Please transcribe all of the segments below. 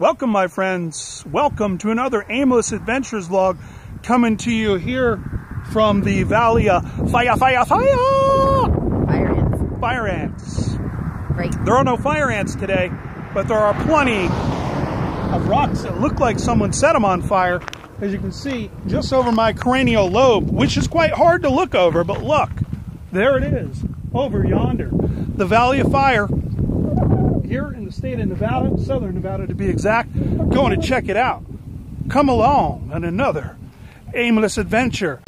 Welcome, my friends. Welcome to another Aimless Adventures vlog coming to you here from the Valley of Fire ants. Right. There are no fire ants today, but there are plenty of rocks that look like someone set them on fire. As you can see, just over my cranial lobe, which is quite hard to look over, but look, there it is, over yonder. The Valley of Fire, here in the state of Nevada, southern Nevada to be exact. Going to check it out. Come along on another aimless adventure.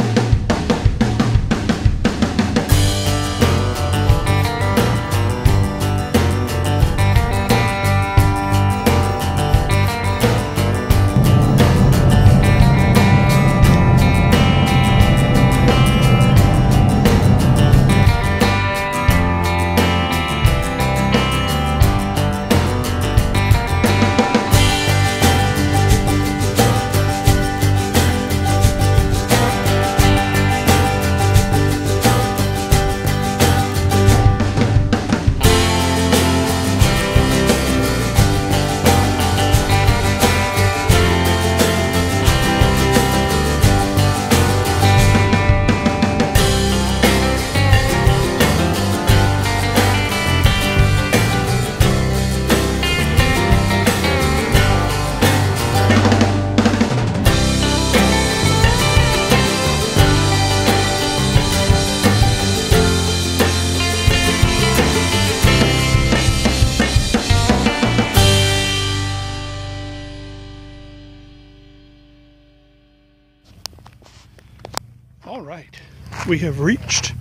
All right, we have reached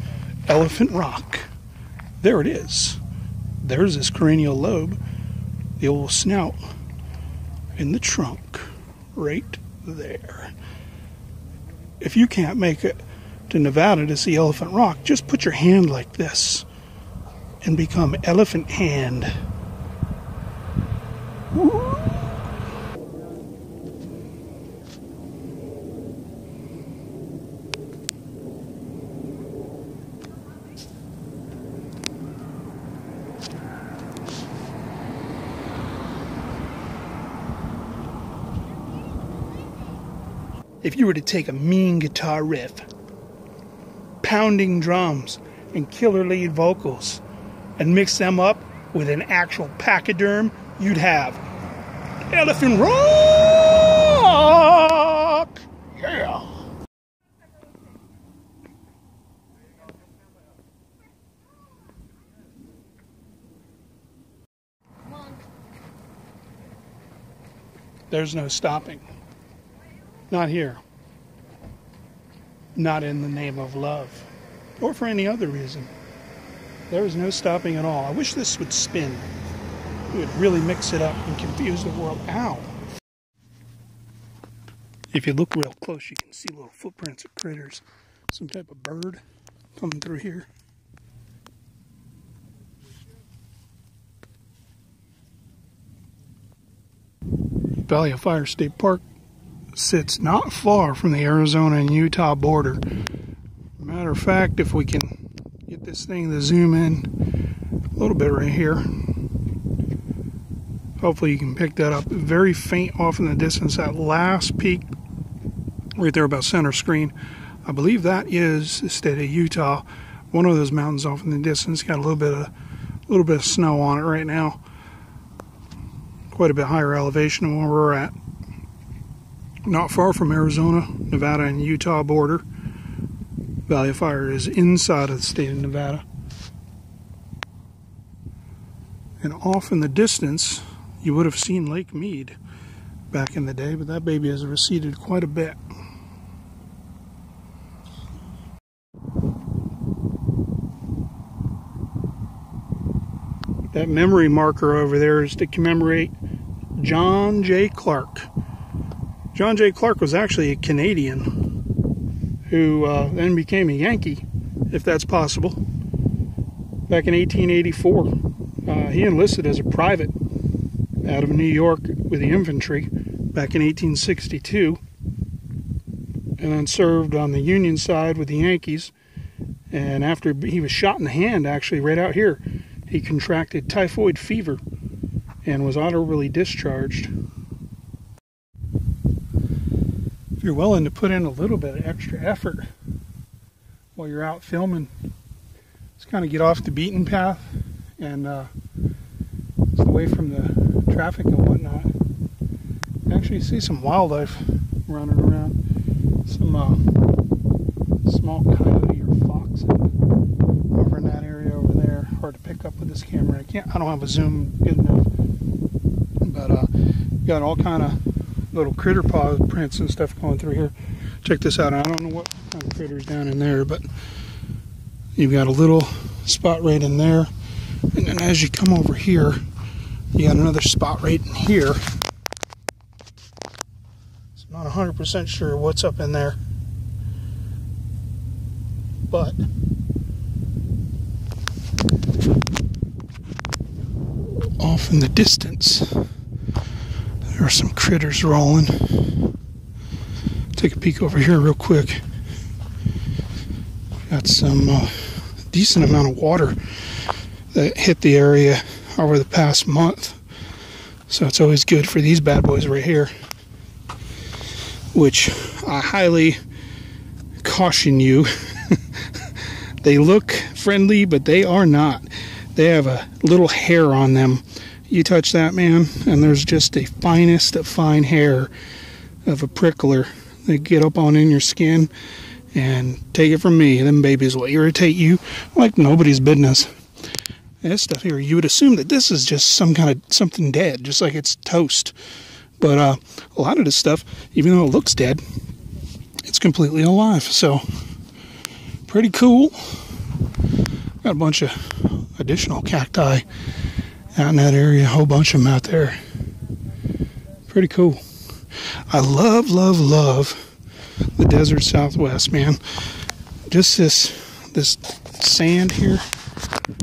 Elephant Rock. There it is. There's his cranial lobe, the old snout, in the trunk, right there. If you can't make it to Nevada to see Elephant Rock, just put your hand like this and become Elephant Hand. Woo. If you were to take a mean guitar riff, pounding drums, and killer lead vocals, and mix them up with an actual pachyderm, you'd have Elephant Rock! Yeah! There's no stopping. Not here. Not in the name of love. Or for any other reason. There is no stopping at all. I wish this would spin. It would really mix it up and confuse the world. Ow! If you look real close, you can see little footprints of critters. Some type of bird coming through here. Valley of Fire State Park sits not far from the Arizona and Utah border. Matter of fact, if we can get this thing to zoom in a little bit right here, hopefully you can pick that up. Very faint off in the distance, that last peak right there about center screen. I believe that is the state of Utah. One of those mountains off in the distance got a little bit of snow on it right now. Quite a bit higher elevation than where we're at. Not far from Arizona, Nevada, and Utah border. Valley of Fire is inside of the state of Nevada. And off in the distance, you would have seen Lake Mead back in the day, but that baby has receded quite a bit. That memory marker over there is to commemorate John J. Clark. John J. Clark was actually a Canadian who then became a Yankee, if that's possible. Back in 1884, he enlisted as a private out of New York with the infantry back in 1862, and then served on the Union side with the Yankees. And after he was shot in the hand, actually, right out here, he contracted typhoid fever and was honorably discharged if you're willing to put in a little bit of extra effort while you're out filming, just kind of get off the beaten path and stay away from the traffic and whatnot. You actually see some wildlife running around. Some small coyote or fox over in that area over there. Hard to pick up with this camera. I don't have a zoom good enough. But got all kind of little critter paw prints and stuff going through here. Check this out. I don't know what kind of critters down in there, but you've got a little spot right in there. And then as you come over here, you got another spot right in here. So I'm not 100% sure what's up in there. But off in the distance, there are some critters rolling. Take a peek over here real quick. Got some decent amount of water that hit the area over the past month. So it's always good for these bad boys right here, which I highly caution you. They look friendly, but they are not. They have a little hair on them. You touch that, man, and there's just the finest of fine hair of a prickler. They get up on in your skin, and take it from me, them babies will irritate you like nobody's business. And this stuff here, you would assume that this is just some kind of something dead, just like it's toast. But a lot of this stuff, even though it looks dead, it's completely alive. So pretty cool. Got a bunch of additional cacti out in that area, a whole bunch of them out there. Pretty cool. I love, love, love the desert Southwest, man. Just this sand here,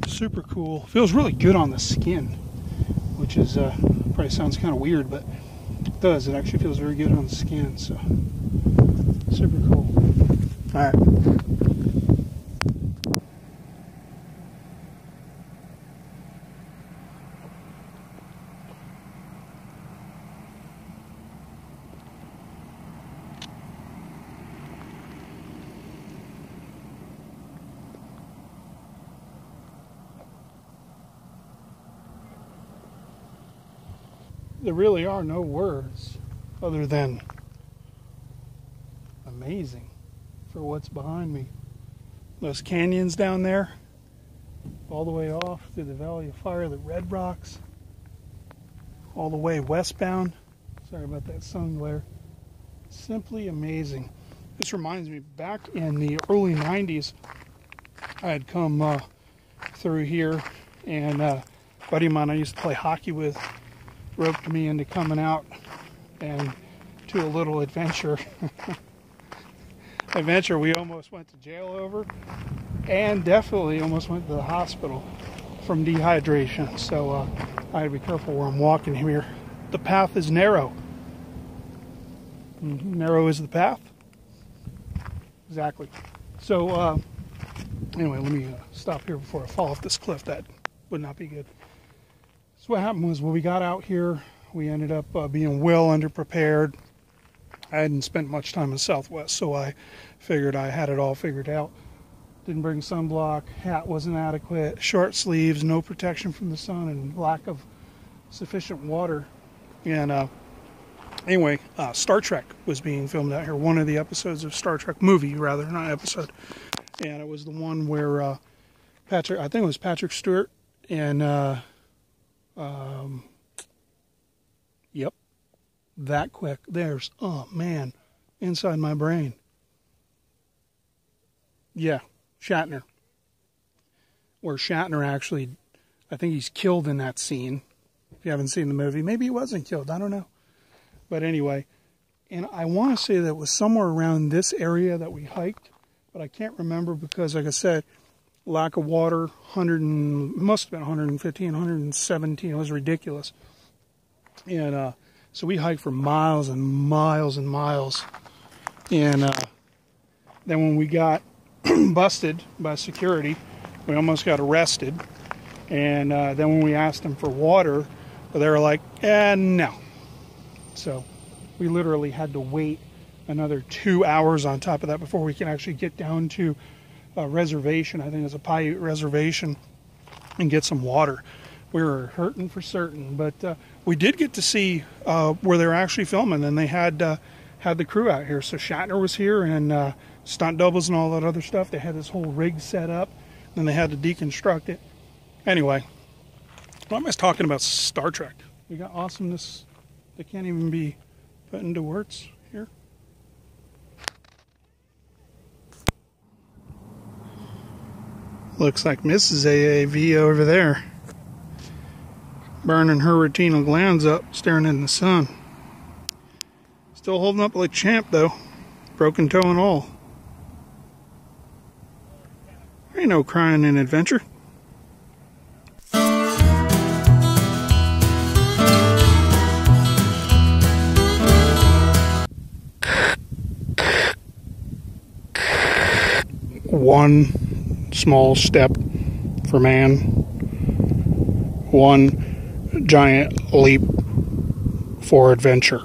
super cool. Feels really good on the skin, which is probably sounds kind of weird, but it does. It actually feels very good on the skin. So super cool. All right. There really are no words other than amazing for what's behind me. Those canyons down there, all the way off through the Valley of Fire, the Red Rocks, all the way westbound. Sorry about that sun glare. Simply amazing. This reminds me, back in the early 90s, I had come through here, and a buddy of mine I used to play hockey with roped me into coming out and to a little adventure. Adventure we almost went to jail over, and definitely almost went to the hospital from dehydration. So I had to be careful where I'm walking here. The path is narrow. Narrow is the path. Exactly. So anyway, let me stop here before I fall off this cliff. That would not be good. So what happened was, when we got out here, we ended up being well underprepared. I hadn't spent much time in Southwest, so I figured I had it all figured out. Didn't bring sunblock, hat wasn't adequate, short sleeves, no protection from the sun, and lack of sufficient water. And anyway, Star Trek was being filmed out here. One of the episodes of Star Trek, movie rather, not episode. And it was the one where I think it was Patrick Stewart and yep, that quick. There's, oh man, inside my brain. Yeah, Shatner. Where Shatner actually, I think he's killed in that scene. If you haven't seen the movie, maybe he wasn't killed, I don't know. But anyway, and I want to say that it was somewhere around this area that we hiked, but I can't remember because, like I said, lack of water, must have been 115, 117, it was ridiculous. And so we hiked for miles and miles and miles. And then when we got busted by security, we almost got arrested. And then when we asked them for water, they were like, no. So we literally had to wait another 2 hours on top of that before we can actually get down to a reservation. I think it's a Paiute reservation, and get some water. We were hurting for certain, but we did get to see where they were actually filming, and they had the crew out here. So Shatner was here, and stunt doubles and all that other stuff. They had this whole rig set up, and they had to deconstruct it. Anyway, why am I talking about Star Trek? We got awesomeness that can't even be put into words here. Looks like Mrs. AAV over there, burning her retinal glands up, staring in the sun. Still holding up like a champ though, broken toe and all. There ain't no crying in adventure. One small step for man, one giant leap for adventure.